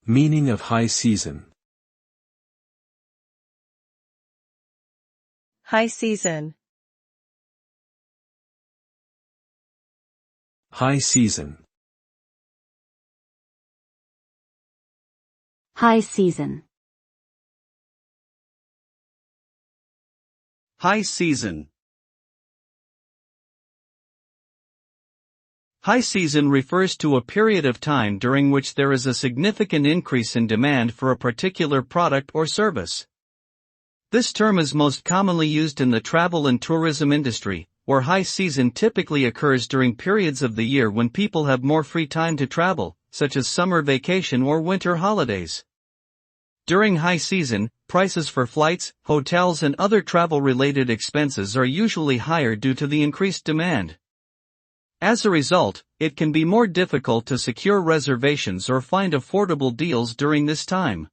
Meaning of high season. High season. High season. High season. High season. High season refers to a period of time during which there is a significant increase in demand for a particular product or service. This term is most commonly used in the travel and tourism industry, where high season typically occurs during periods of the year when people have more free time to travel, such as summer vacation or winter holidays. During high season, prices for flights, hotels and other travel-related expenses are usually higher due to the increased demand. As a result, it can be more difficult to secure reservations or find affordable deals during this time.